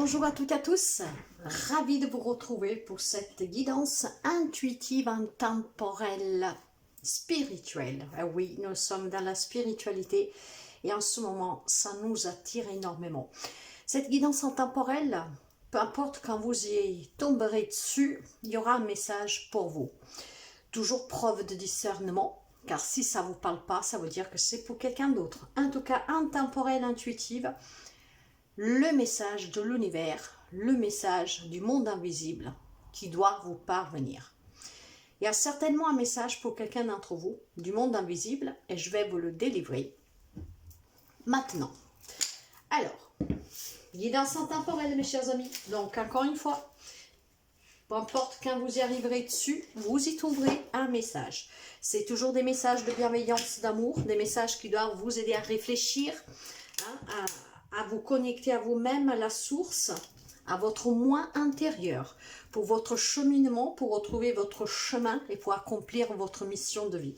Bonjour à toutes et à tous, ravi de vous retrouver pour cette guidance intuitive, intemporelle, spirituelle. Ah oui, nous sommes dans la spiritualité et en ce moment, ça nous attire énormément. Cette guidance intemporelle, peu importe quand vous y tomberez dessus, il y aura un message pour vous. Toujours preuve de discernement, car si ça ne vous parle pas, ça veut dire que c'est pour quelqu'un d'autre. En tout cas, intemporelle, intuitive, le message de l'univers, le message du monde invisible qui doit vous parvenir. Il y a certainement un message pour quelqu'un d'entre vous du monde invisible et je vais vous le délivrer maintenant. Alors, guidance intemporelle mes chers amis, donc encore une fois, peu importe quand vous y arriverez dessus, vous y trouverez un message. C'est toujours des messages de bienveillance, d'amour, des messages qui doivent vous aider à réfléchir, à vous connecter à vous-même, à la source, à votre moi intérieur, pour votre cheminement, pour retrouver votre chemin et pour accomplir votre mission de vie.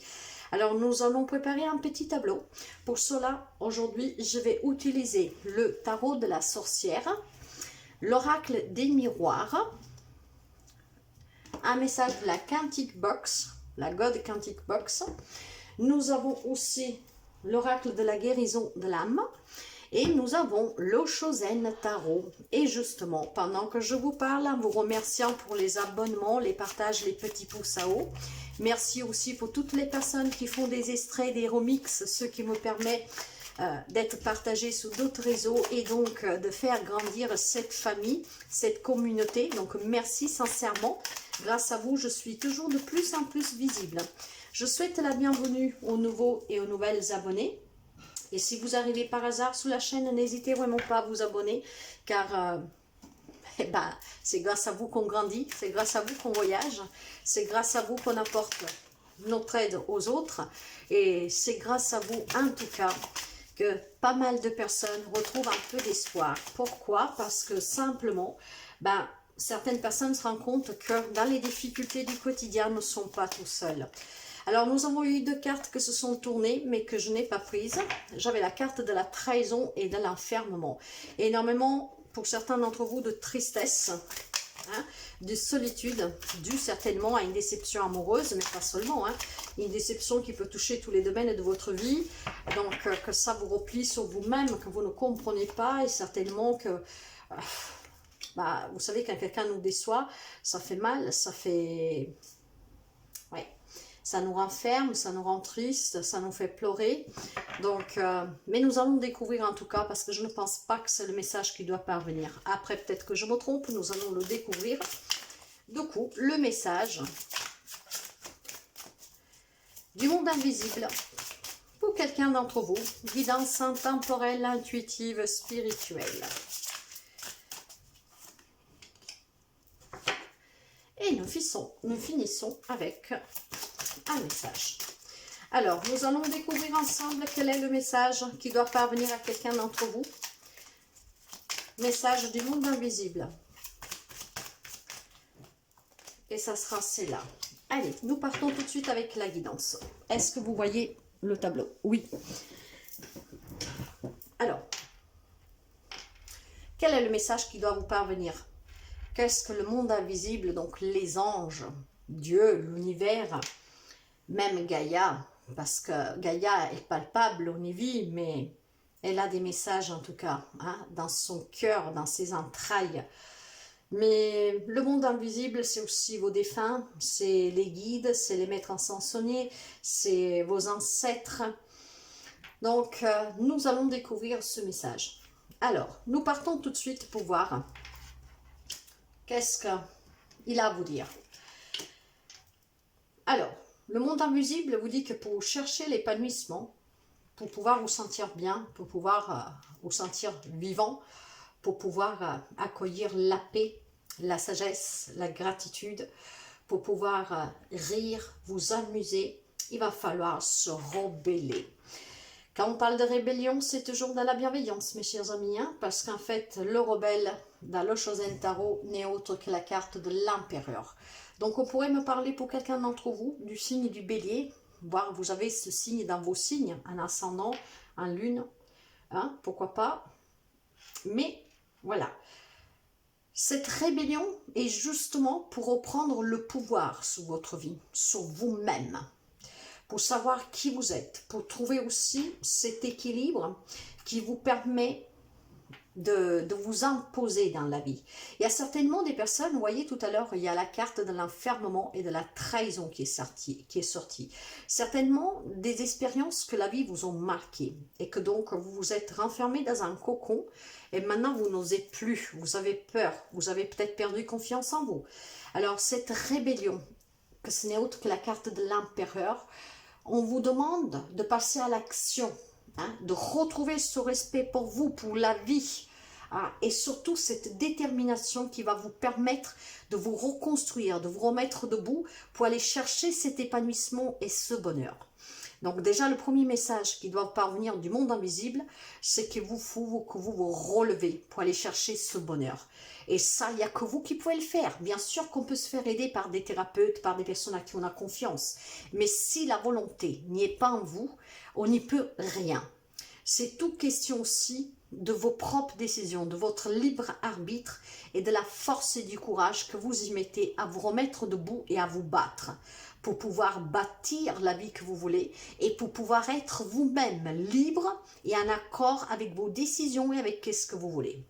Alors, nous allons préparer un petit tableau. Pour cela, aujourd'hui, je vais utiliser le tarot de la sorcière, l'oracle des miroirs, un message de la Quantic Box, la God Quantic Box. Nous avons aussi l'oracle de la guérison de l'âme. Et nous avons le Chosen Tarot. Et justement, pendant que je vous parle, en vous remerciant pour les abonnements, les partages, les petits pouces à haut. Merci aussi pour toutes les personnes qui font des extraits, des remixes, ce qui me permet d'être partagé sur d'autres réseaux et donc de faire grandir cette famille, cette communauté. Donc merci sincèrement. Grâce à vous, je suis toujours de plus en plus visible. Je souhaite la bienvenue aux nouveaux et aux nouvelles abonnés. Et si vous arrivez par hasard sur la chaîne, n'hésitez vraiment pas à vous abonner, car c'est grâce à vous qu'on grandit, c'est grâce à vous qu'on voyage, c'est grâce à vous qu'on apporte notre aide aux autres, et c'est grâce à vous, en tout cas, que pas mal de personnes retrouvent un peu d'espoir. Pourquoi? Parce que simplement, certaines personnes se rendent compte que dans les difficultés du quotidien, ne sont pas tout seuls. Alors, nous avons eu deux cartes qui se sont tournées, mais que je n'ai pas prises. J'avais la carte de la trahison et de l'enfermement. Énormément, pour certains d'entre vous, de tristesse, de solitude, due certainement à une déception amoureuse, mais pas seulement. Une déception qui peut toucher tous les domaines de votre vie. Donc, que ça vous replie sur vous-même, que vous ne comprenez pas, et certainement que... vous savez, quand quelqu'un nous déçoit, ça fait mal, ça fait... Ouais. Ça nous renferme, ça nous rend triste, ça nous fait pleurer. Donc, mais nous allons découvrir en tout cas, parce que je ne pense pas que c'est le message qui doit parvenir. Après, peut-être que je me trompe, nous allons le découvrir. Du coup, le message du monde invisible pour quelqu'un d'entre vous. Guidance intemporelle, intuitive, spirituelle. Et nous finissons avec un message. Alors, nous allons découvrir ensemble quel est le message qui doit parvenir à quelqu'un d'entre vous. Message du monde invisible. Et ça sera celle-là. Allez, nous partons tout de suite avec la guidance. Est-ce que vous voyez le tableau? Oui. Alors, quel est le message qui doit vous parvenir? Qu'est-ce que le monde invisible, donc les anges, Dieu, l'univers, même Gaïa, parce que Gaïa est palpable, on y vit, mais elle a des messages en tout cas, dans son cœur, dans ses entrailles. Mais le monde invisible, c'est aussi vos défunts, c'est les guides, c'est les maîtres ascensionnés, c'est vos ancêtres. Donc, nous allons découvrir ce message. Alors, nous partons tout de suite pour voir qu'est-ce qu'il a à vous dire. Alors, le monde invisible vous dit que pour chercher l'épanouissement, pour pouvoir vous sentir bien, pour pouvoir vous sentir vivant, pour pouvoir accueillir la paix, la sagesse, la gratitude, pour pouvoir rire, vous amuser, il va falloir se rebeller. Quand on parle de rébellion, c'est toujours dans la bienveillance, mes chers amis, parce qu'en fait, le rebelle, dans le Chosen Tarot, n'est autre que la carte de l'empereur. Donc, on pourrait me parler pour quelqu'un d'entre vous du signe du bélier, voire vous avez ce signe dans vos signes, un ascendant, un lune, pourquoi pas. Mais, voilà. Cette rébellion est justement pour reprendre le pouvoir sur votre vie, sur vous-même, pour savoir qui vous êtes, pour trouver aussi cet équilibre qui vous permet de vous imposer dans la vie. Il y a certainement des personnes, vous voyez tout à l'heure, il y a la carte de l'enfermement et de la trahison qui est sortie. Certainement des expériences que la vie vous ont marquées et que donc vous vous êtes renfermé dans un cocon et maintenant vous n'osez plus, vous avez peur, vous avez peut-être perdu confiance en vous. Alors cette rébellion, que ce n'est autre que la carte de l'empereur, on vous demande de passer à l'action, hein, de retrouver ce respect pour vous, pour la vie, hein, et surtout cette détermination qui va vous permettre de vous reconstruire, de vous remettre debout pour aller chercher cet épanouissement et ce bonheur. Donc déjà, le premier message qui doit parvenir du monde invisible, c'est que vous vous relevez pour aller chercher ce bonheur. Et ça, il n'y a que vous qui pouvez le faire. Bien sûr qu'on peut se faire aider par des thérapeutes, par des personnes à qui on a confiance. Mais si la volonté n'y est pas en vous, on n'y peut rien. C'est toute question aussi de vos propres décisions, de votre libre arbitre et de la force et du courage que vous y mettez à vous remettre debout et à vous battre pour pouvoir bâtir la vie que vous voulez et pour pouvoir être vous-même libre et en accord avec vos décisions et avec ce que vous voulez.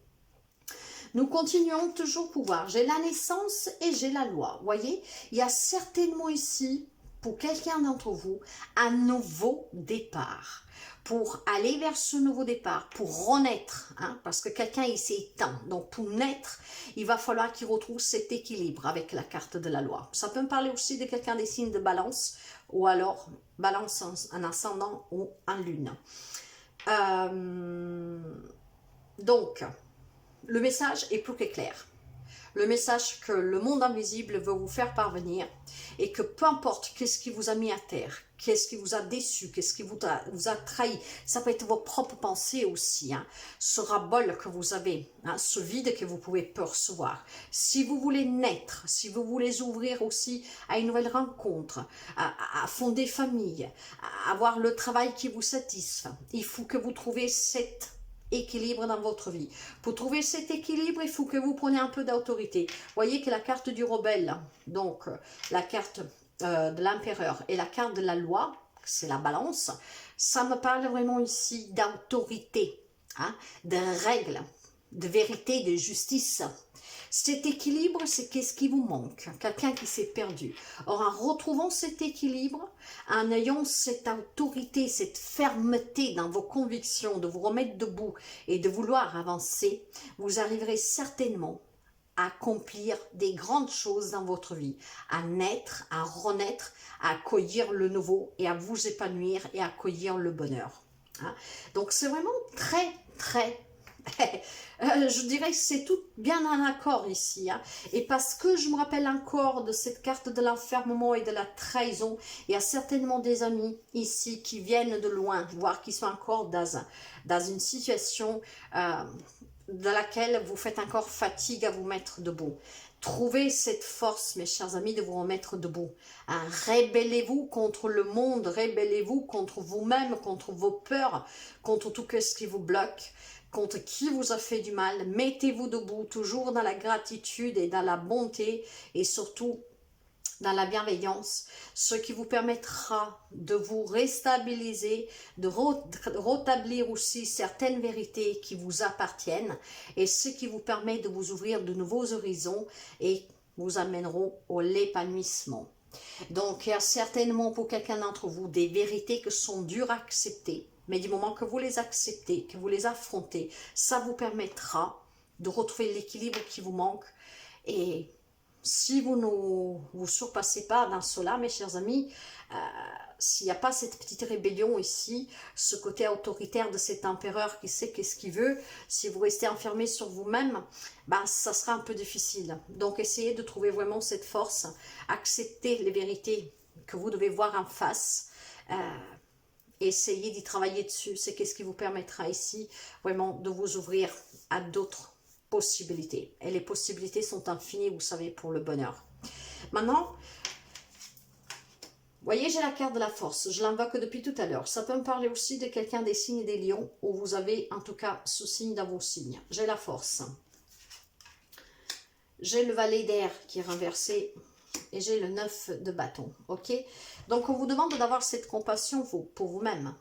Nous continuons toujours pouvoir. J'ai la naissance et j'ai la loi. Vous voyez, il y a certainement ici, pour quelqu'un d'entre vous, un nouveau départ. Pour aller vers ce nouveau départ, pour renaître, hein, parce que quelqu'un il s'est éteint. Donc pour naître, il va falloir qu'il retrouve cet équilibre avec la carte de la loi. Ça peut me parler aussi de quelqu'un des signes de balance, ou alors balance en ascendant ou en lune. Donc, le message est plus que clair. Le message que le monde invisible veut vous faire parvenir et que peu importe qu'est-ce qui vous a mis à terre, qu'est-ce qui vous a déçu, qu'est-ce qui vous a trahi, ça peut être vos propres pensées aussi, hein, ce ras-bol que vous avez, hein, ce vide que vous pouvez percevoir. Si vous voulez naître, si vous voulez ouvrir aussi à une nouvelle rencontre, à fonder famille, à avoir le travail qui vous satisfait, il faut que vous trouviez cette équilibre dans votre vie. Pour trouver cet équilibre, il faut que vous preniez un peu d'autorité. Voyez que la carte du rebelle, donc la carte de l'empereur et la carte de la loi, c'est la balance, ça me parle vraiment ici d'autorité, hein, de règles, de vérité, de justice. Cet équilibre, c'est qu'est-ce qui vous manque, quelqu'un qui s'est perdu. Or, en retrouvant cet équilibre, en ayant cette autorité, cette fermeté dans vos convictions, de vous remettre debout et de vouloir avancer, vous arriverez certainement à accomplir des grandes choses dans votre vie, à naître, à renaître, à accueillir le nouveau et à vous épanouir et à accueillir le bonheur. Hein? Donc, c'est vraiment très, très je dirais que c'est tout bien en accord ici, hein. Et parce que je me rappelle encore de cette carte de l'enfermement et de la trahison, il y a certainement des amis ici qui viennent de loin, voire qui sont encore dans une situation dans laquelle vous faites encore fatigue à vous mettre debout. Trouvez cette force, mes chers amis, de vous remettre debout. Hein, rébellez-vous contre le monde, rébellez-vous contre vous-même, contre vos peurs, contre tout ce qui vous bloque, contre qui vous a fait du mal. Mettez-vous debout, toujours dans la gratitude et dans la bonté et surtout dans la bienveillance, ce qui vous permettra de vous restabiliser, de rétablir aussi certaines vérités qui vous appartiennent et ce qui vous permet de vous ouvrir de nouveaux horizons et vous amèneront à l'épanouissement. Donc, il y a certainement pour quelqu'un d'entre vous des vérités qui sont dures à accepter, mais du moment que vous les acceptez, que vous les affrontez, ça vous permettra de retrouver l'équilibre qui vous manque. Et si vous ne vous surpassez pas dans cela, mes chers amis, s'il n'y a pas cette petite rébellion ici, ce côté autoritaire de cet empereur qui sait qu'est-ce qu'il veut, si vous restez enfermé sur vous-même, ben, ça sera un peu difficile. Donc essayez de trouver vraiment cette force, acceptez les vérités que vous devez voir en face, essayez d'y travailler dessus, c'est qu'est-ce qui vous permettra ici vraiment de vous ouvrir à d'autres possibilités. Et les possibilités sont infinies, vous savez, pour le bonheur. Maintenant, vous voyez, j'ai la carte de la force, je l'invoque depuis tout à l'heure. Ça peut me parler aussi de quelqu'un des signes des lions, où vous avez en tout cas ce signe dans vos signes. J'ai la force. j'ai le valet d'air qui est renversé et j'ai le 9 de bâton, ok? Donc, on vous demande d'avoir cette compassion pour vous-même,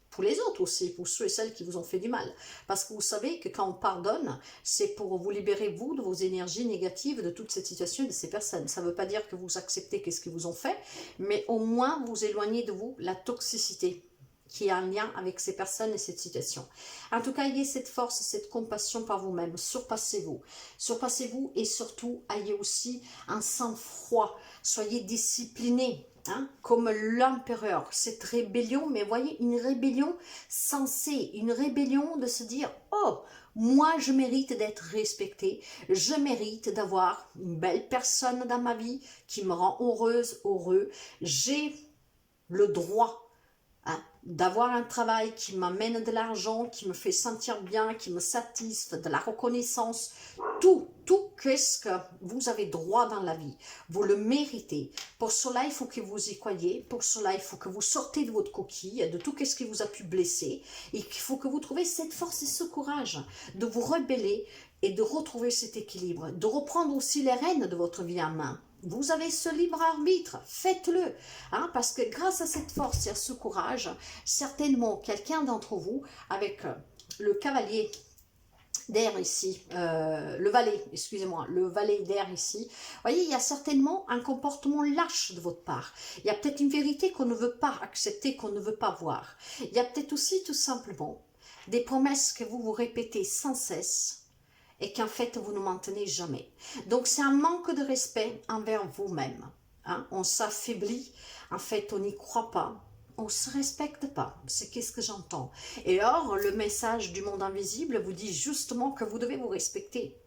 pour les autres aussi, pour ceux et celles qui vous ont fait du mal. Parce que vous savez que quand on pardonne, c'est pour vous libérer, vous, de vos énergies négatives, de toute cette situation et de ces personnes. Ça ne veut pas dire que vous acceptez qu'est-ce qu'ils vous ont fait, mais au moins vous éloignez de vous la toxicité qui est en lien avec ces personnes et cette situation. En tout cas, ayez cette force, cette compassion par vous-même, surpassez-vous. Surpassez-vous et surtout, ayez aussi un sang-froid, soyez disciplinés. Hein, comme l'empereur, cette rébellion, mais voyez, une rébellion sensée, une rébellion de se dire, oh, moi je mérite d'être respectée, je mérite d'avoir une belle personne dans ma vie qui me rend heureuse, heureux, j'ai le droit d'avoir un travail qui m'amène de l'argent, qui me fait sentir bien, qui me satisfait, de la reconnaissance, tout qu'est-ce que vous avez droit dans la vie, vous le méritez. Pour cela, il faut que vous y croyez, pour cela, il faut que vous sortez de votre coquille, de tout ce qui vous a pu blesser, et qu'il faut que vous trouviez cette force et ce courage de vous rebeller et de retrouver cet équilibre, de reprendre aussi les rênes de votre vie en main. Vous avez ce libre arbitre, faites-le, hein, parce que grâce à cette force et à ce courage, certainement quelqu'un d'entre vous, avec le cavalier d'air ici, le valet, excusez-moi, le valet d'air ici, voyez, il y a certainement un comportement lâche de votre part. Il y a peut-être une vérité qu'on ne veut pas accepter, qu'on ne veut pas voir. Il y a peut-être aussi tout simplement des promesses que vous vous répétez sans cesse, et qu'en fait, vous ne maintenez jamais. Donc, c'est un manque de respect envers vous-même. Hein? On s'affaiblit, en fait, on n'y croit pas, on ne se respecte pas. C'est qu'est-ce que j'entends. Et or, le message du monde invisible vous dit justement que vous devez vous respecter.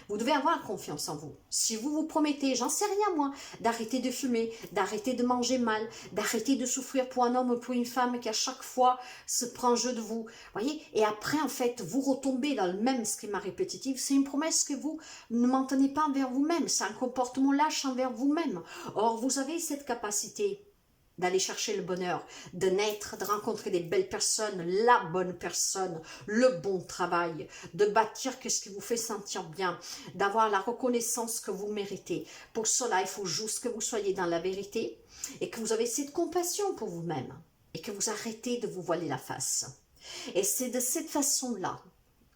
Vous devez avoir confiance en vous. Si vous vous promettez, j'en sais rien moi, d'arrêter de fumer, d'arrêter de manger mal, d'arrêter de souffrir pour un homme ou pour une femme qui à chaque fois se prend jeu de vous, voyez, et après en fait vous retombez dans le même schéma répétitif, c'est une promesse que vous ne maintenez pas envers vous-même, c'est un comportement lâche envers vous-même. Or vous avez cette capacité d'aller chercher le bonheur, de naître, de rencontrer des belles personnes, la bonne personne, le bon travail, de bâtir ce qui vous fait sentir bien, d'avoir la reconnaissance que vous méritez. Pour cela, il faut juste que vous soyez dans la vérité et que vous avez cette compassion pour vous-même et que vous arrêtez de vous voiler la face. Et c'est de cette façon-là,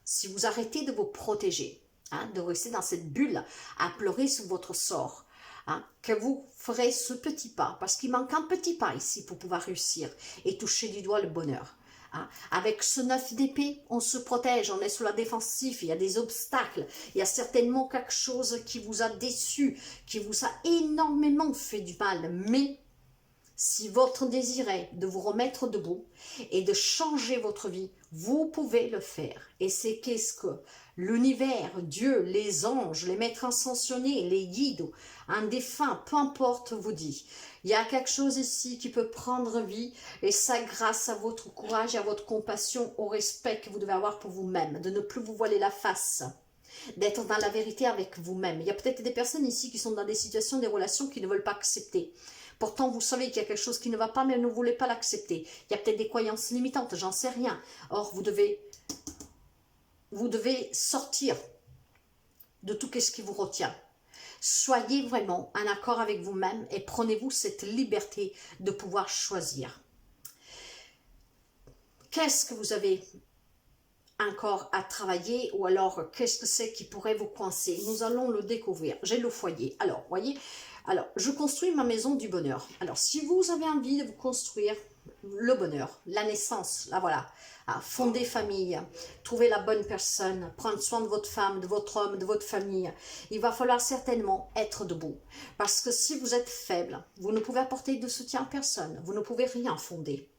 si vous arrêtez de vous protéger, hein, de rester dans cette bulle à pleurer sur votre sort, hein, que vous ferez ce petit pas, parce qu'il manque un petit pas ici pour pouvoir réussir et toucher du doigt le bonheur. Hein. Avec ce 9 d'épée, on se protège, on est sur la défensive, il y a des obstacles, il y a certainement quelque chose qui vous a déçu, qui vous a énormément fait du mal, mais si votre désir est de vous remettre debout et de changer votre vie, vous pouvez le faire. Et c'est qu'est-ce que l'univers, Dieu, les anges, les maîtres ascensionnés, les guides, un défunt, peu importe, vous dit. Il y a quelque chose ici qui peut prendre vie et ça grâce à votre courage et à votre compassion, au respect que vous devez avoir pour vous-même, de ne plus vous voiler la face, d'être dans la vérité avec vous-même. Il y a peut-être des personnes ici qui sont dans des situations, des relations qui ne veulent pas accepter. Pourtant, vous savez qu'il y a quelque chose qui ne va pas, mais vous ne voulez pas l'accepter. Il y a peut-être des croyances limitantes, j'en sais rien. Or, vous devez sortir de tout ce qui vous retient. Soyez vraiment en accord avec vous-même et prenez-vous cette liberté de pouvoir choisir. Qu'est-ce que vous avez encore à travailler ou alors qu'est-ce que c'est qui pourrait vous coincer? Nous allons le découvrir. J'ai le foyer. Alors, voyez, alors je construis ma maison du bonheur. Alors, si vous avez envie de vous construire le bonheur, la naissance, là voilà, fonder famille, trouver la bonne personne, prendre soin de votre femme, de votre homme, de votre famille, il va falloir certainement être debout. Parce que si vous êtes faible, vous ne pouvez apporter de soutien à personne, vous ne pouvez rien fonder.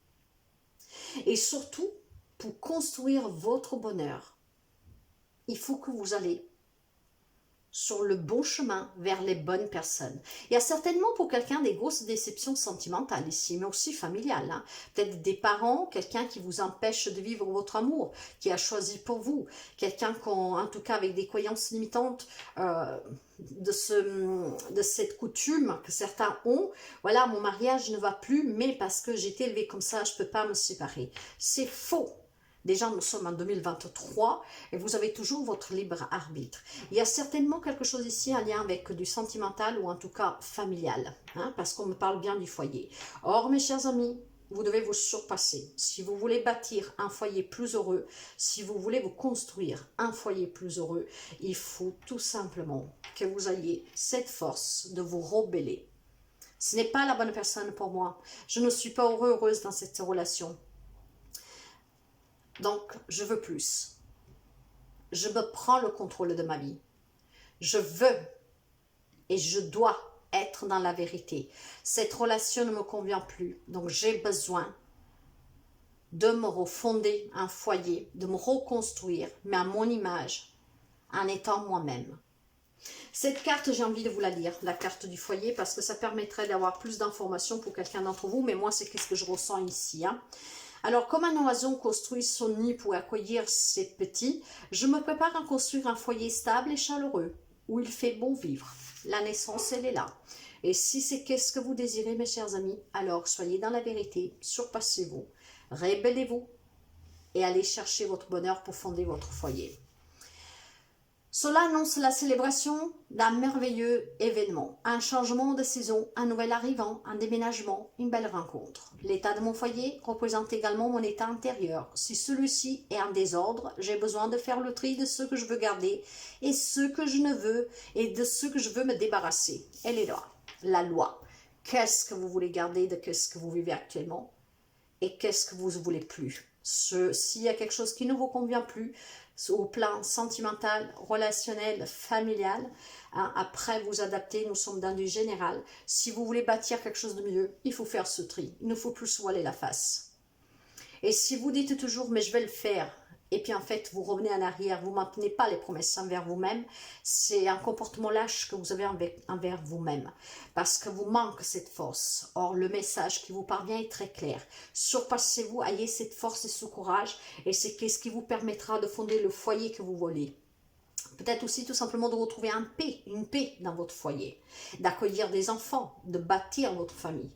Et surtout, pour construire votre bonheur, il faut que vous allez sur le bon chemin vers les bonnes personnes. Il y a certainement pour quelqu'un des grosses déceptions sentimentales ici, mais aussi familiales. Hein. Peut-être des parents, quelqu'un qui vous empêche de vivre votre amour, qui a choisi pour vous, quelqu'un en tout cas avec des croyances limitantes de cette coutume que certains ont. Voilà, mon mariage ne va plus, mais parce que j'ai été élevée comme ça, je ne peux pas me séparer. C'est faux. Déjà, nous sommes en 2023 et vous avez toujours votre libre arbitre. Il y a certainement quelque chose ici en lien avec du sentimental ou en tout cas familial, hein, parce qu'on me parle bien du foyer. Or, mes chers amis, vous devez vous surpasser. Si vous voulez bâtir un foyer plus heureux, si vous voulez vous construire un foyer plus heureux, il faut tout simplement que vous ayez cette force de vous rebeller. Ce n'est pas la bonne personne pour moi. Je ne suis pas heureuse dans cette relation. Donc, je veux plus. Je me prends le contrôle de ma vie. Je veux et je dois être dans la vérité. Cette relation ne me convient plus. Donc, j'ai besoin de me refonder un foyer, de me reconstruire, mais à mon image, en étant moi-même. Cette carte, j'ai envie de vous la lire, la carte du foyer, parce que ça permettrait d'avoir plus d'informations pour quelqu'un d'entre vous, mais moi, c'est ce que je ressens ici, hein. Alors, comme un oiseau construit son nid pour accueillir ses petits, je me prépare à construire un foyer stable et chaleureux, où il fait bon vivre. La naissance, elle est là. Et si c'est qu'est-ce que vous désirez, mes chers amis, alors soyez dans la vérité, surpassez-vous, rébellez-vous et allez chercher votre bonheur pour fonder votre foyer. Cela annonce la célébration d'un merveilleux événement, un changement de saison, un nouvel arrivant, un déménagement, une belle rencontre. L'état de mon foyer représente également mon état intérieur. Si celui-ci est en désordre, j'ai besoin de faire le tri de ce que je veux garder et ce que je ne veux et de ce que je veux me débarrasser. Elle est là, la loi. Qu'est-ce que vous voulez garder de ce que vous vivez actuellement et qu'est-ce que vous ne voulez plus? S'il y a quelque chose qui ne vous convient plus, au plan sentimental, relationnel, familial, hein, après vous adapter, nous sommes dans du général. Si vous voulez bâtir quelque chose de mieux, il faut faire ce tri, il ne faut plus se voiler la face. Et si vous dites toujours, mais je vais le faire, et puis en fait vous revenez en arrière, vous ne maintenez pas les promesses envers vous-même, c'est un comportement lâche que vous avez envers vous-même, parce que vous manque cette force. Or le message qui vous parvient est très clair. Surpassez-vous, ayez cette force et ce courage, et c'est ce qui vous permettra de fonder le foyer que vous voulez. Peut-être aussi tout simplement de retrouver une paix dans votre foyer, d'accueillir des enfants, de bâtir votre famille.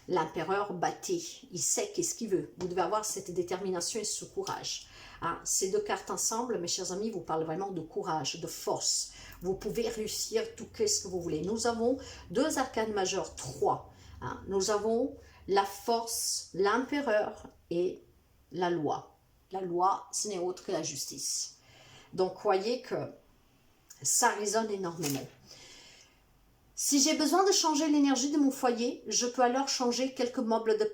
L'empereur bâtit, il sait qu'est-ce qu'il veut. Vous devez avoir cette détermination et ce courage. Hein, ces deux cartes ensemble, mes chers amis, vous parlent vraiment de courage, de force. Vous pouvez réussir tout ce que vous voulez. Nous avons deux arcanes majeures, trois. Hein, nous avons la force, l'empereur et la loi. La loi, ce n'est autre que la justice. Donc, voyez que ça résonne énormément. Si j'ai besoin de changer l'énergie de mon foyer, je peux alors changer quelques meubles de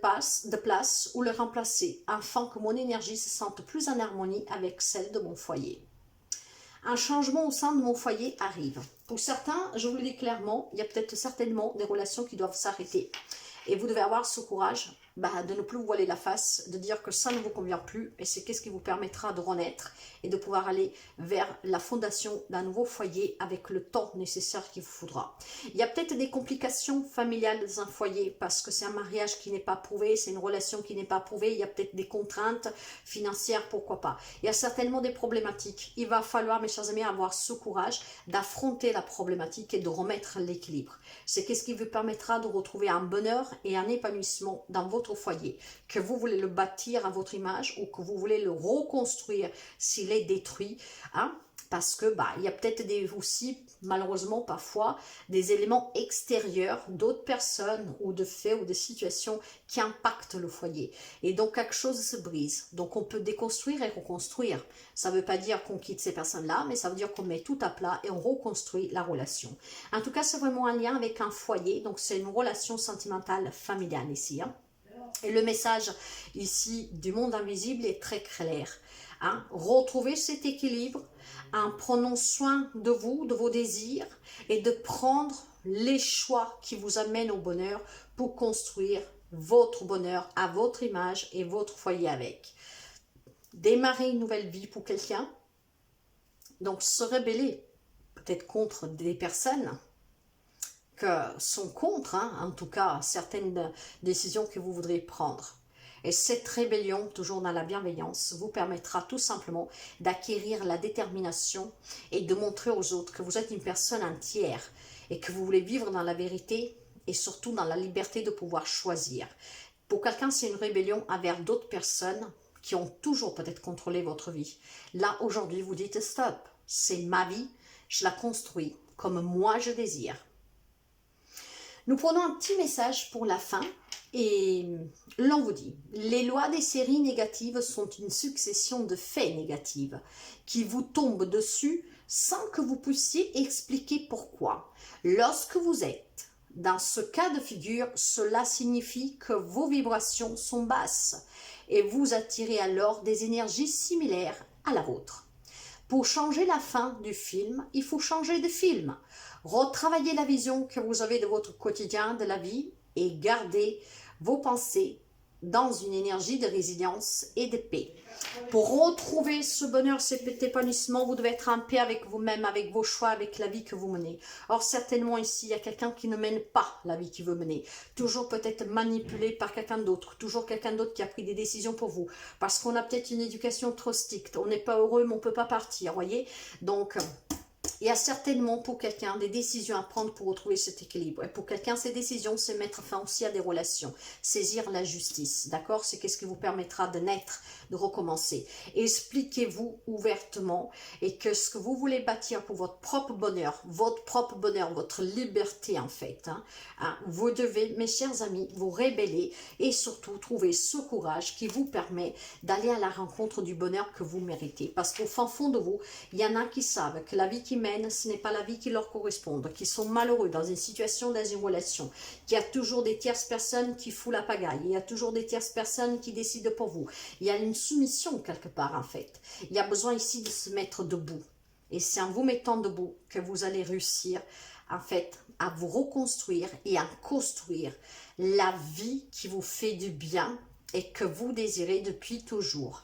place ou les remplacer, afin que mon énergie se sente plus en harmonie avec celle de mon foyer. Un changement au sein de mon foyer arrive. Pour certains, je vous le dis clairement, il y a peut-être certainement des relations qui doivent s'arrêter. Et vous devez avoir ce courage de ne plus vous voiler la face, de dire que ça ne vous convient plus, et c'est ce qui vous permettra de renaître et de pouvoir aller vers la fondation d'un nouveau foyer avec le temps nécessaire qu'il vous faudra. Il y a peut-être des complications familiales dans un foyer parce que c'est un mariage qui n'est pas prouvé, c'est une relation qui n'est pas prouvée, il y a peut-être des contraintes financières, pourquoi pas. Il y a certainement des problématiques. Il va falloir, mes chers amis, avoir ce courage d'affronter la problématique et de remettre l'équilibre. C'est ce qui vous permettra de retrouver un bonheur et un épanouissement dans votre foyer, que vous voulez le bâtir à votre image ou que vous voulez le reconstruire s'il est détruit, hein, parce que il y a peut-être aussi, malheureusement parfois, des éléments extérieurs d'autres personnes ou de faits ou de situations qui impactent le foyer. Et donc quelque chose se brise. Donc on peut déconstruire et reconstruire. Ça ne veut pas dire qu'on quitte ces personnes-là, mais ça veut dire qu'on met tout à plat et on reconstruit la relation. En tout cas, c'est vraiment un lien avec un foyer. Donc c'est une relation sentimentale familiale ici, hein. Et le message ici du monde invisible est très clair. Hein? Retrouvez cet équilibre en prenant soin de vous, de vos désirs et de prendre les choix qui vous amènent au bonheur pour construire votre bonheur à votre image et votre foyer avec. Démarrer une nouvelle vie pour quelqu'un, donc se rebeller peut-être contre des personnes que sont contre, hein, en tout cas, certaines décisions que vous voudrez prendre. Et cette rébellion, toujours dans la bienveillance, vous permettra tout simplement d'acquérir la détermination et de montrer aux autres que vous êtes une personne entière et que vous voulez vivre dans la vérité et surtout dans la liberté de pouvoir choisir. Pour quelqu'un, c'est une rébellion envers d'autres personnes qui ont toujours peut-être contrôlé votre vie. Là, aujourd'hui, vous dites stop, c'est ma vie, je la construis comme moi je désire. Nous prenons un petit message pour la fin et l'on vous dit, les lois des séries négatives sont une succession de faits négatifs qui vous tombent dessus sans que vous puissiez expliquer pourquoi. Lorsque vous êtes dans ce cas de figure, cela signifie que vos vibrations sont basses et vous attirez alors des énergies similaires à la vôtre. Pour changer la fin du film, il faut changer de film. Retravaillez la vision que vous avez de votre quotidien, de la vie et gardez vos pensées dans une énergie de résilience et de paix. Pour retrouver ce bonheur, cet épanouissement, vous devez être en paix avec vous-même, avec vos choix, avec la vie que vous menez. Or, certainement ici, il y a quelqu'un qui ne mène pas la vie qu'il veut mener. Toujours peut-être manipulé par quelqu'un d'autre. Toujours quelqu'un d'autre qui a pris des décisions pour vous. Parce qu'on a peut-être une éducation trop stricte. On n'est pas heureux, mais on ne peut pas partir, voyez. Donc, il y a certainement pour quelqu'un des décisions à prendre pour retrouver cet équilibre. Et pour quelqu'un, ces décisions, c'est mettre fin aussi à des relations. Saisir la justice, d'accord? C'est qu'est-ce qui vous permettra de naître, de recommencer. Expliquez-vous ouvertement et que ce que vous voulez bâtir pour votre propre bonheur, votre liberté en fait. Vous devez, mes chers amis, vous rébeller et surtout trouver ce courage qui vous permet d'aller à la rencontre du bonheur que vous méritez. Parce qu'au fin fond de vous, il y en a qui savent que la vie qui mènent, ce n'est pas la vie qui leur correspond, qui sont malheureux dans une situation, dans une relation, qu'il y a toujours des tierces personnes qui foutent la pagaille, il y a toujours des tierces personnes qui décident pour vous. Il y a une soumission quelque part en fait. Il y a besoin ici de se mettre debout. Et c'est en vous mettant debout que vous allez réussir en fait à vous reconstruire et à construire la vie qui vous fait du bien et que vous désirez depuis toujours.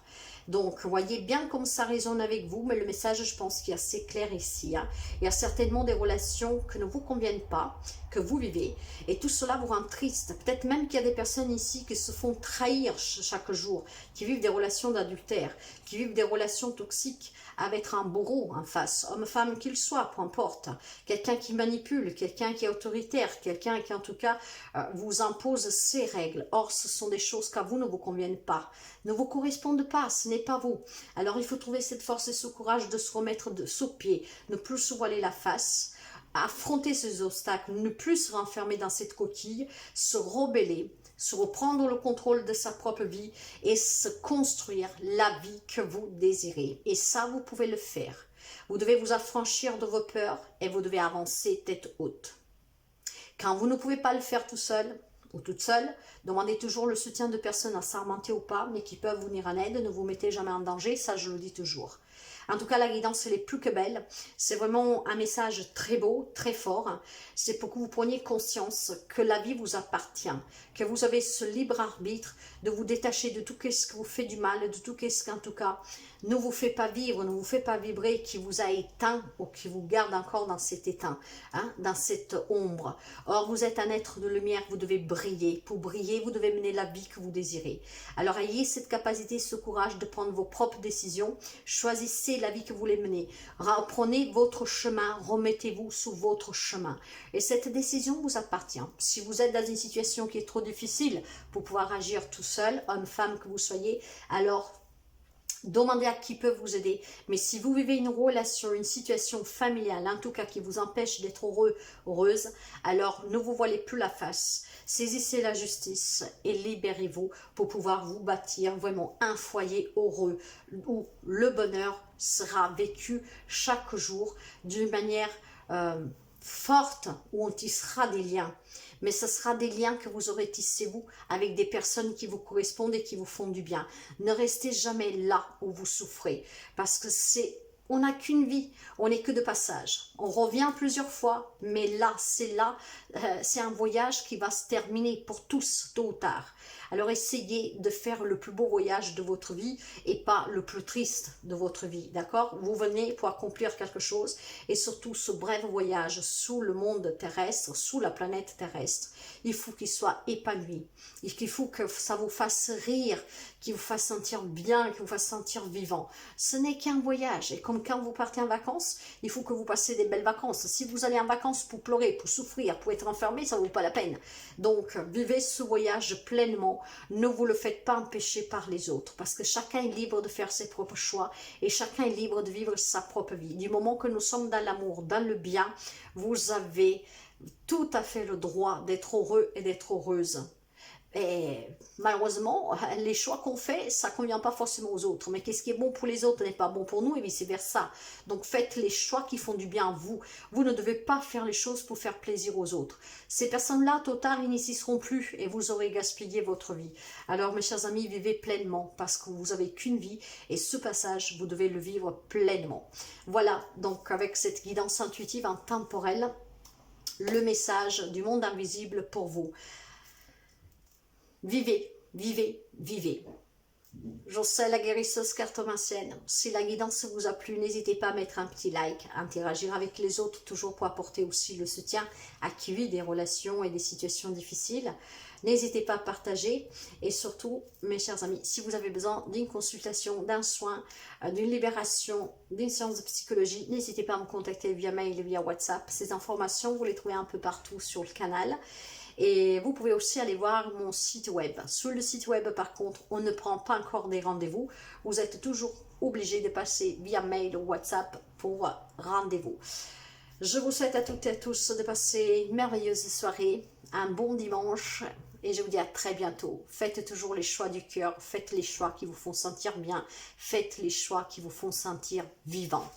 Donc, voyez bien comme ça résonne avec vous, mais le message, je pense qu'il est assez clair ici. Il y a certainement des relations qui ne vous conviennent pas, que vous vivez, et tout cela vous rend triste. Peut-être même qu'il y a des personnes ici qui se font trahir chaque jour, qui vivent des relations d'adultère, qui vivent des relations toxiques avec un bourreau en face, homme, femme qu'il soit, peu importe. Quelqu'un qui manipule, quelqu'un qui est autoritaire, quelqu'un qui en tout cas vous impose ses règles. Or, ce sont des choses qui à vous ne vous conviennent pas, ne vous correspondent pas, ce n'est pas vous. Alors, il faut trouver cette force et ce courage de se remettre sur pied, ne plus se voiler la face, affronter ces obstacles, ne plus se renfermer dans cette coquille, se rebeller, se reprendre le contrôle de sa propre vie et se construire la vie que vous désirez. Et ça, vous pouvez le faire. Vous devez vous affranchir de vos peurs et vous devez avancer tête haute. Quand vous ne pouvez pas le faire tout seul ou toute seule, demandez toujours le soutien de personnes assermentées ou pas, mais qui peuvent vous venir en aide. Ne vous mettez jamais en danger, ça je le dis toujours. En tout cas, la guidance, elle est plus que belle. C'est vraiment un message très beau, très fort. C'est pour que vous preniez conscience que la vie vous appartient, que vous avez ce libre arbitre de vous détacher de tout ce qui vous fait du mal, de tout ce qui, en tout cas, ne vous fait pas vivre, ne vous fait pas vibrer, qui vous a éteint ou qui vous garde encore dans cet éteint, dans cette ombre. Or, vous êtes un être de lumière, vous devez briller. Pour briller, vous devez mener la vie que vous désirez. Alors, ayez cette capacité, ce courage de prendre vos propres décisions. Choisissez la vie que vous voulez mener. Reprenez votre chemin, remettez-vous sur votre chemin. Et cette décision vous appartient. Si vous êtes dans une situation qui est trop difficile pour pouvoir agir tout seul, homme, femme que vous soyez, alors demandez à qui peut vous aider. Mais si vous vivez une relation, une situation familiale, en tout cas qui vous empêche d'être heureux, heureuse, alors ne vous voilez plus la face. Saisissez la justice et libérez-vous pour pouvoir vous bâtir vraiment un foyer heureux où le bonheur sera vécu chaque jour d'une manière forte, où on tissera des liens. Mais ce sera des liens que vous aurez tissés vous avec des personnes qui vous correspondent et qui vous font du bien. Ne restez jamais là où vous souffrez parce que on n'a qu'une vie, on n'est que de passage. On revient plusieurs fois, mais là, c'est un voyage qui va se terminer pour tous, tôt ou tard. Alors essayez de faire le plus beau voyage de votre vie et pas le plus triste de votre vie, d'accord? Vous venez pour accomplir quelque chose et surtout ce bref voyage sous le monde terrestre, sous la planète terrestre, il faut qu'il soit épanoui. Il faut que ça vous fasse rire, qu'il vous fasse sentir bien, qu'il vous fasse sentir vivant. Ce n'est qu'un voyage et comme quand vous partez en vacances, il faut que vous passez des belles vacances. Si vous allez en vacances pour pleurer, pour souffrir, pour être enfermé, ça ne vaut pas la peine. Donc, vivez ce voyage pleinement ne vous le faites pas empêcher par les autres, parce que chacun est libre de faire ses propres choix et chacun est libre de vivre sa propre vie. Du moment que nous sommes dans l'amour, dans le bien, vous avez tout à fait le droit d'être heureux et d'être heureuse. Et malheureusement, les choix qu'on fait, ça ne convient pas forcément aux autres. Mais qu'est-ce qui est bon pour les autres n'est pas bon pour nous et vice-versa. Donc faites les choix qui font du bien à vous. Vous ne devez pas faire les choses pour faire plaisir aux autres. Ces personnes-là, tôt ou tard, ils n'y seront plus et vous aurez gaspillé votre vie. Alors mes chers amis, vivez pleinement parce que vous n'avez qu'une vie et ce passage, vous devez le vivre pleinement. Voilà, donc avec cette guidance intuitive intemporelle, le message du monde invisible pour vous. Vivez, vivez, vivez. Je sais la guérisseuse cartomancienne. Si la guidance vous a plu, n'hésitez pas à mettre un petit like, à interagir avec les autres, toujours pour apporter aussi le soutien à qui vit des relations et des situations difficiles. N'hésitez pas à partager et surtout, mes chers amis, si vous avez besoin d'une consultation, d'un soin, d'une libération, d'une séance de psychologie, n'hésitez pas à me contacter via mail et via WhatsApp. Ces informations, vous les trouvez un peu partout sur le canal. Et vous pouvez aussi aller voir mon site web. Sur le site web, par contre, on ne prend pas encore des rendez-vous. Vous êtes toujours obligé de passer via mail ou WhatsApp pour rendez-vous. Je vous souhaite à toutes et à tous de passer une merveilleuse soirée, un bon dimanche et je vous dis à très bientôt. Faites toujours les choix du cœur, faites les choix qui vous font sentir bien, faites les choix qui vous font sentir vivant.